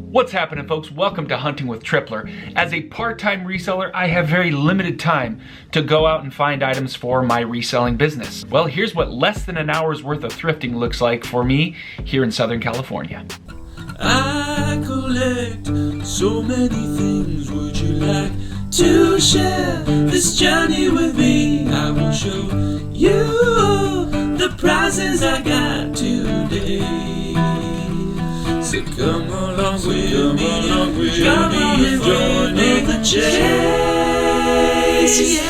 What's happening, folks? Welcome to Hunting with Tripler. As a part-time reseller, I have very limited time to go out and find items for my reselling business. Well, here's what less than an hour's worth of thrifting looks like for me here in Southern California. I collect so many things. Would you like to share this journey with me? I will show you the prizes I got today. So come along with me, come on and join the chase, yeah!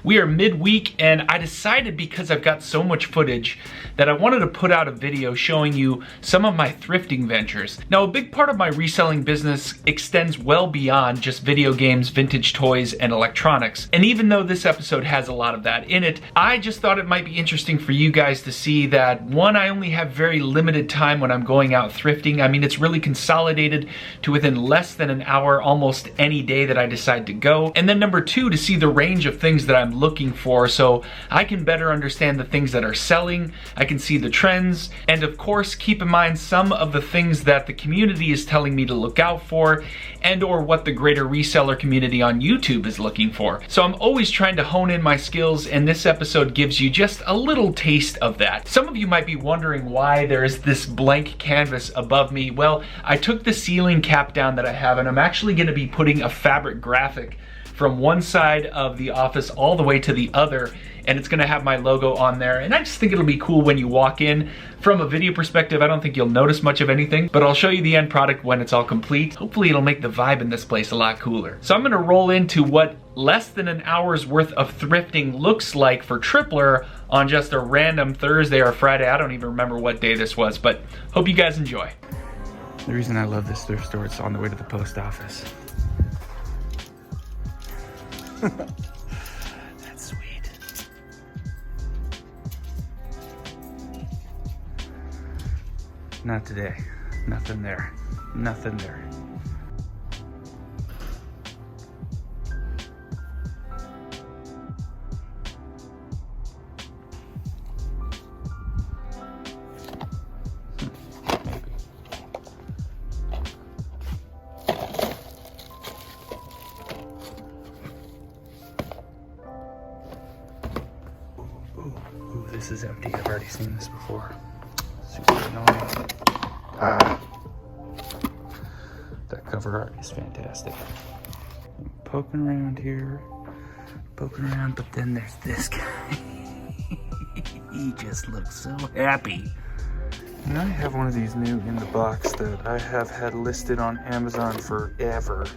We are midweek, and I decided, because I've got so much footage, that I wanted to put out a video showing you some of my thrifting ventures. Now, a big part of my reselling business extends well beyond just video games, vintage toys, and electronics. And even though this episode has a lot of that in it, I just thought it might be interesting for you guys to see that, one, I only have very limited time when I'm going out thrifting. I mean, it's really consolidated to within less than an hour almost any day that I decide to go. And then number two, to see the range of things that I'm looking for so I can better understand the things that are selling, I can see the trends, and of course keep in mind some of the things that the community is telling me to look out for, and or what the greater reseller community on YouTube is looking for. So I'm always trying to hone in my skills, and this episode gives you just a little taste of that. Some of you might be wondering why there is this blank canvas above me. Well, I took the ceiling cap down that I have, and I'm actually going to be putting a fabric graphic from one side of the office all the way to the other, and it's gonna have my logo on there. And I just think it'll be cool when you walk in. From a video perspective, I don't think you'll notice much of anything, but I'll show you the end product when it's all complete. Hopefully it'll make the vibe in this place a lot cooler. So I'm gonna roll into what less than an hour's worth of thrifting looks like for Tripler on just a random Thursday or Friday. I don't even remember what day this was, but hope you guys enjoy. The reason I love this thrift store, it's on the way to the post office. That's sweet. Not today. Nothing there. Nothing there. Ooh, this is empty. I've already seen this before. Super annoying. That cover art is fantastic. I'm poking around here, poking around, but then there's this guy. He just looks so happy. And I have one of these new in the box that I have had listed on Amazon forever.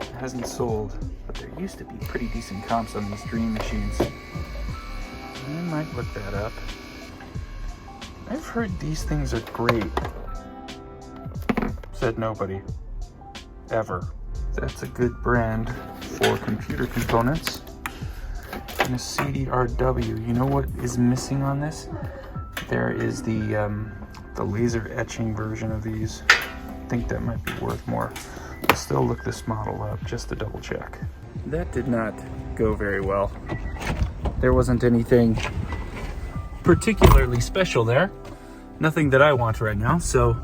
It hasn't sold, but there used to be pretty decent comps on these Dream machines. I might look that up. I've heard these things are great. Said nobody. Ever. That's a good brand for computer components. And a CDRW. You know what is missing on this? There is the laser etching version of these. I think that might be worth more. I'll still look this model up just to double check. That did not go very well. There wasn't anything particularly special there. Nothing that I want right now, so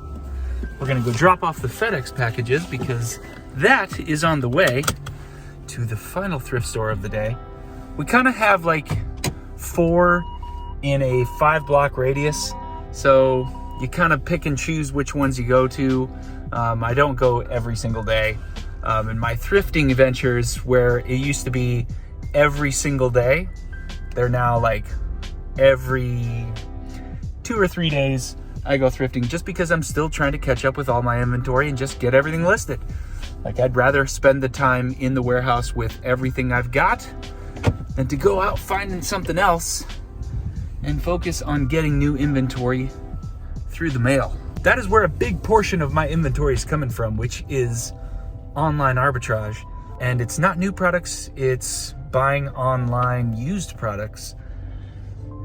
we're gonna go drop off the FedEx packages because that is on the way to the final thrift store of the day. We kind of have like 4 in a 5-block radius, so you kind of pick and choose which ones you go to. I don't go every single day. In my thrifting ventures, where it used to be every single day, they're now like every 2 or 3 days I go thrifting, just because I'm still trying to catch up with all my inventory and just get everything listed. Like, I'd rather spend the time in the warehouse with everything I've got than to go out finding something else and focus on getting new inventory through the mail. That is where a big portion of my inventory is coming from, which is online arbitrage. And it's not new products, it's buying online used products.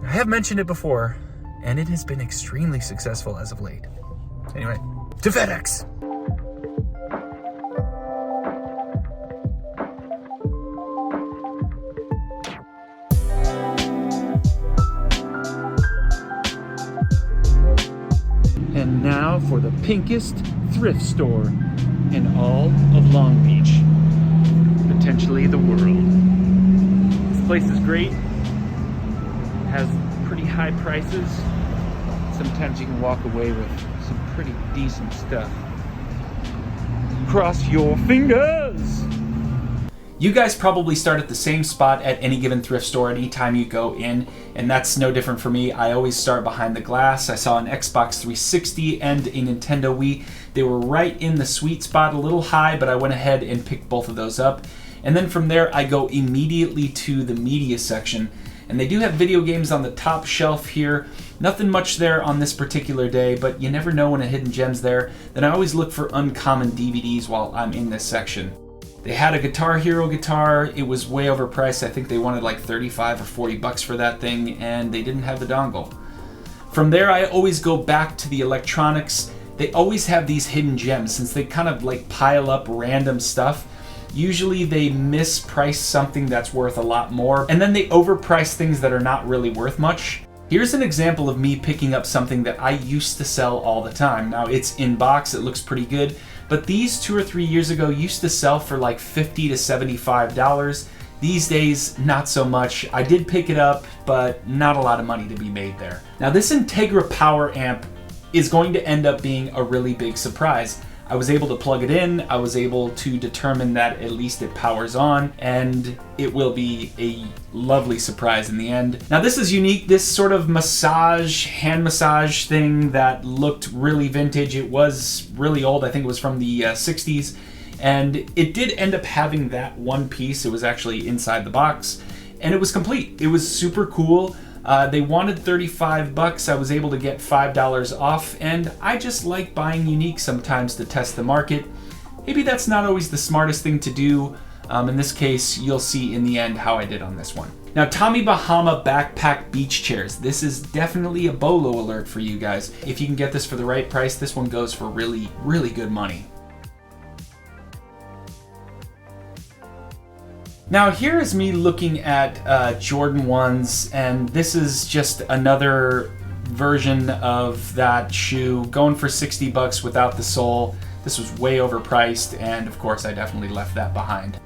I have mentioned it before, and it has been extremely successful as of late. Anyway, to FedEx! And now for the pinkest thrift store in all of Long Beach, potentially the world. This place is great, has pretty high prices. Sometimes you can walk away with some pretty decent stuff. Cross your fingers! You guys probably start at the same spot at any given thrift store anytime you go in, and that's no different for me. I always start behind the glass. I saw an Xbox 360 and a Nintendo Wii. They were right in the sweet spot, a little high, but I went ahead and picked both of those up. And then from there, I go immediately to the media section. And they do have video games on the top shelf here. Nothing much there on this particular day, but you never know when a hidden gem's there. Then I always look for uncommon DVDs while I'm in this section. They had a Guitar Hero guitar. It was way overpriced. I think they wanted like 35 or 40 bucks for that thing, and they didn't have the dongle. From there, I always go back to the electronics. They always have these hidden gems since they kind of like pile up random stuff. Usually they misprice something that's worth a lot more, and then they overprice things that are not really worth much. Here's an example of me picking up something that I used to sell all the time. Now it's in box, it looks pretty good, but these 2 or 3 years ago used to sell for like $50 to $75. These days, not so much. I did pick it up, but not a lot of money to be made there. Now this Integra power amp is going to end up being a really big surprise. I was able to plug it in, I was able to determine that at least it powers on, and it will be a lovely surprise in the end. Now this is unique, this sort of hand massage thing that looked really vintage. It was really old, I think it was from the 60s, and it did end up having that one piece. It was actually inside the box, and it was complete. It was super cool. They wanted 35 bucks. I was able to get $5 off, and I just like buying unique sometimes to test the market. Maybe that's not always the smartest thing to do. In this case, you'll see in the end how I did on this one. Now, Tommy Bahama backpack beach chairs. This is definitely a BOLO alert for you guys. If you can get this for the right price, this one goes for really, really good money. Now here is me looking at Jordan 1s, and this is just another version of that shoe, going for 60 bucks without the sole. This was way overpriced, and of course I definitely left that behind.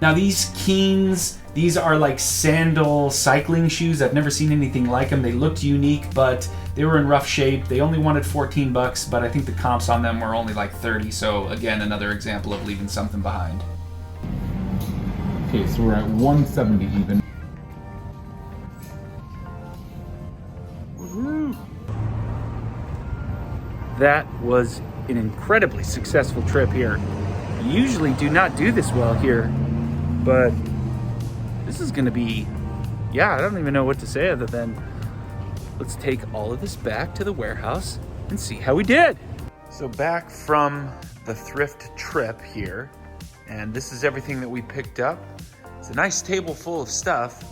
Now these Keens, these are like sandal cycling shoes. I've never seen anything like them. They looked unique, but they were in rough shape. They only wanted 14 bucks, but I think the comps on them were only like 30, so again, another example of leaving something behind. Okay, so we're at 170 even. Woo-hoo. That was an incredibly successful trip here. I usually do not do this well here, but this is gonna be, I don't even know what to say other than let's take all of this back to the warehouse and see how we did. So back from the thrift trip here, and this is everything that we picked up. It's a nice table full of stuff,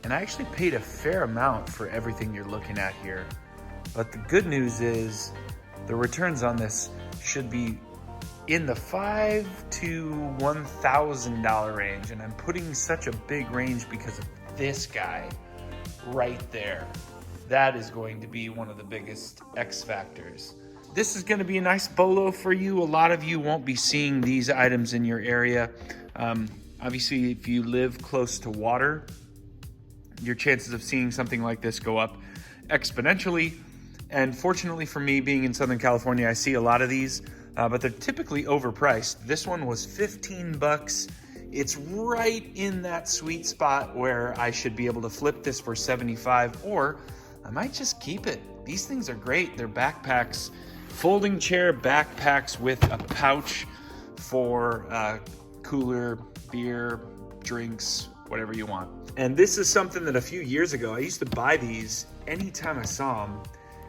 and I actually paid a fair amount for everything you're looking at here. But the good news is the returns on this should be in the $5,000 to $1,000 range, and I'm putting such a big range because of this guy right there. That is going to be one of the biggest X factors. This is going to be a nice BOLO for you. A lot of you won't be seeing these items in your area. Obviously, if you live close to water, your chances of seeing something like this go up exponentially. And fortunately for me, being in Southern California, I see a lot of these, but they're typically overpriced. This one was 15 bucks. It's right in that sweet spot where I should be able to flip this for 75, or I might just keep it. These things are great. They're backpacks, folding chair backpacks with a pouch for cooler, beer, drinks, whatever you want. And this is something that a few years ago, I used to buy these anytime I saw them,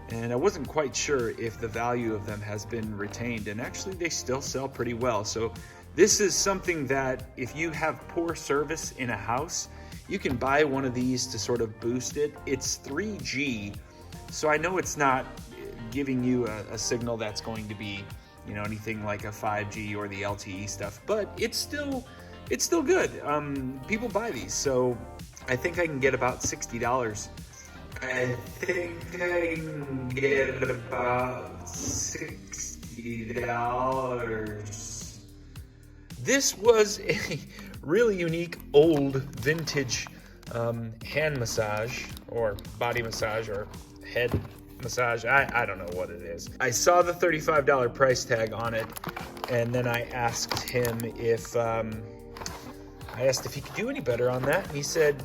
and I wasn't quite sure if the value of them has been retained, and actually they still sell pretty well. So this is something that if you have poor service in a house, you can buy one of these to sort of boost it. It's 3G, so I know it's not giving you a signal that's going to be, anything like a 5G or the LTE stuff, but it's still good. People buy these, so I think I can get about $60 I think I can get about $60. This was a really unique old vintage hand massage or body massage or head massage. I don't know what it is. I saw the $35 price tag on it, and then I asked him if he could do any better on that, and he said,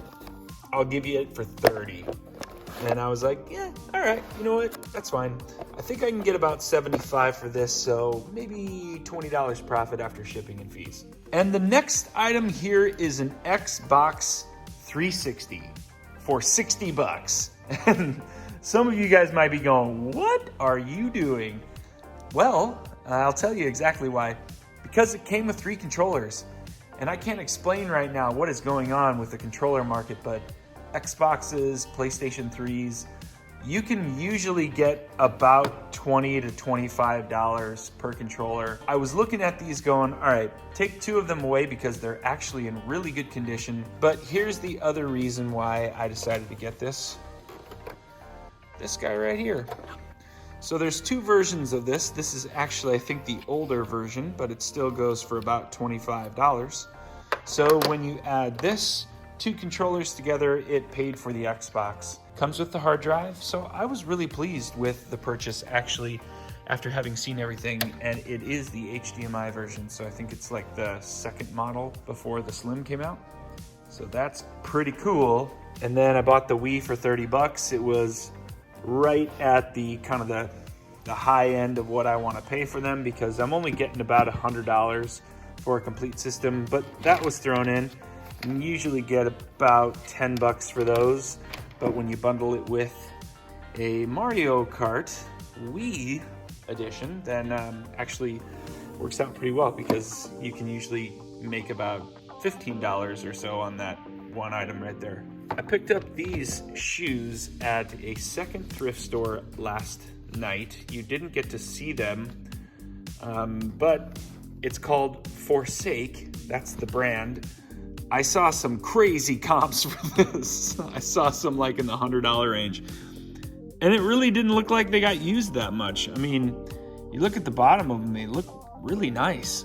I'll give you it for $30. And I was like, yeah, all right, you know what, that's fine. I think I can get about $75 for this, so maybe $20 profit after shipping and fees. And the next item here is an Xbox 360 for $60. And some of you guys might be going, what are you doing? Well, I'll tell you exactly why. Because it came with 3 controllers. And I can't explain right now what is going on with the controller market, but Xboxes, PlayStation 3s, you can usually get about $20 to $25 per controller. I was looking at these going, all right, take 2 of them away because they're actually in really good condition. But here's the other reason why I decided to get this. This guy right here. So there's 2 versions of this. This is actually, I think, the older version, but it still goes for about $25. So when you add this 2 controllers together, it paid for the Xbox. Comes with the hard drive, so I was really pleased with the purchase actually after having seen everything, and it is the HDMI version, so I think it's like the 2nd model before the Slim came out. So that's pretty cool. And then I bought the Wii for $30. It was right at the kind of the high end of what I want to pay for them because I'm only getting about $100 for a complete system, but that was thrown in. You usually get about $10 for those, but when you bundle it with a Mario Kart Wii edition, then actually works out pretty well because you can usually make about $15 or so on that one item right there. I picked up these shoes at a second thrift store last night. You didn't get to see them, but it's called Forsake. That's the brand. I saw some crazy comps for this. I saw some like in the $100 range. And it really didn't look like they got used that much. I mean, you look at the bottom of them, they look really nice.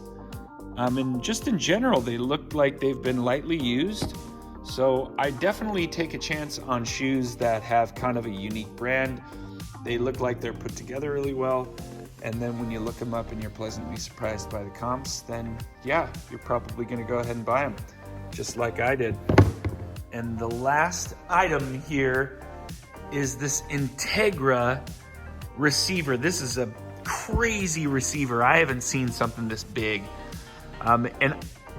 And just in general, they look like they've been lightly used. So I definitely take a chance on shoes that have kind of a unique brand. They look like they're put together really well. And then when you look them up and you're pleasantly surprised by the comps, then yeah, you're probably gonna go ahead and buy them, just like I did. And the last item here is this Integra receiver. This is a crazy receiver. I haven't seen something this big. And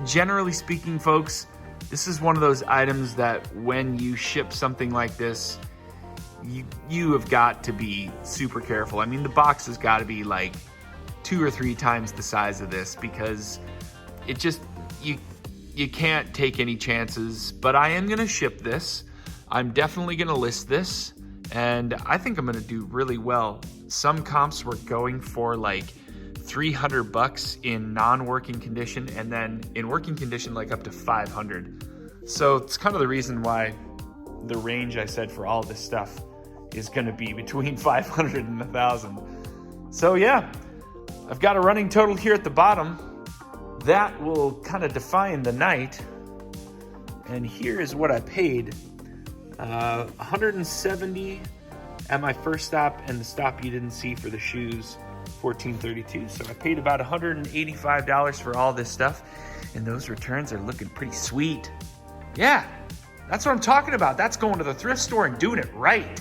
generally speaking, folks, this is one of those items that when you ship something like this, you have got to be super careful. I mean, the box has got to be like 2 or 3 times the size of this because it just, you can't take any chances. But I am gonna ship this. I'm definitely gonna list this, and I think I'm gonna do really well. Some comps were going for like $300 in non-working condition, and then in working condition like up to $500. So it's kind of the reason why the range I said for all this stuff is gonna be between $500 and $1,000. So yeah, I've got a running total here at the bottom. That will kind of define the night. And here is what I paid. $170 at my first stop, and the stop you didn't see for the shoes, $14.32. So I paid about $185 for all this stuff, and those returns are looking pretty sweet. Yeah, that's what I'm talking about. That's going to the thrift store and doing it right.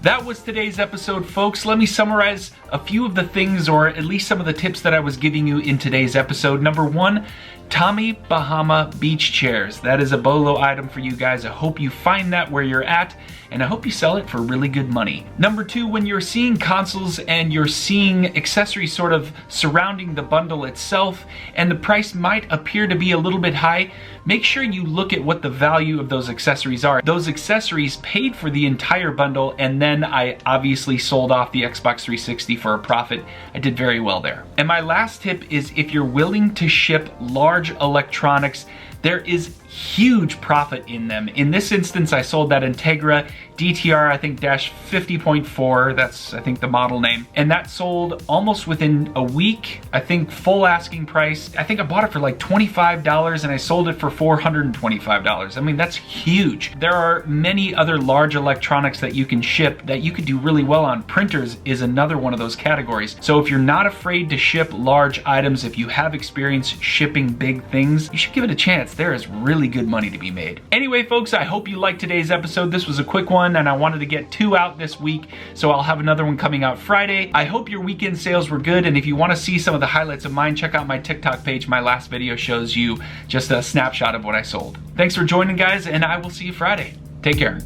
That was today's episode, folks. Let me summarize a few of the things, or at least some of the tips that I was giving you in today's episode. Number 1, Tommy Bahama beach chairs. That is a BOLO item for you guys. I hope you find that where you're at, and I hope you sell it for really good money. Number 2, when you're seeing consoles and you're seeing accessories sort of surrounding the bundle itself, and the price might appear to be a little bit high, make sure you look at what the value of those accessories are. Those accessories paid for the entire bundle, and then I obviously sold off the Xbox 360 for a profit. I did very well there. And my last tip is, if you're willing to ship large electronics, there is huge profit in them. In this instance, I sold that Integra DTR, I think dash 50.4, that's I think the model name, and that sold almost within a week. I think full asking price, I think I bought it for like $25 and I sold it for $425. I mean, that's huge. There are many other large electronics that you can ship that you could do really well on. Printers is another one of those categories. So if you're not afraid to ship large items, if you have experience shipping big things, you should give it a chance. There is really good money to be made. Anyway, folks, I hope you liked today's episode. This was a quick one and I wanted to get 2 out this week, so I'll have another one coming out Friday. I hope your weekend sales were good, and if you want to see some of the highlights of mine, check out my TikTok page. My last video shows you just a snapshot of what I sold. Thanks for joining, guys, and I will see you Friday. Take care.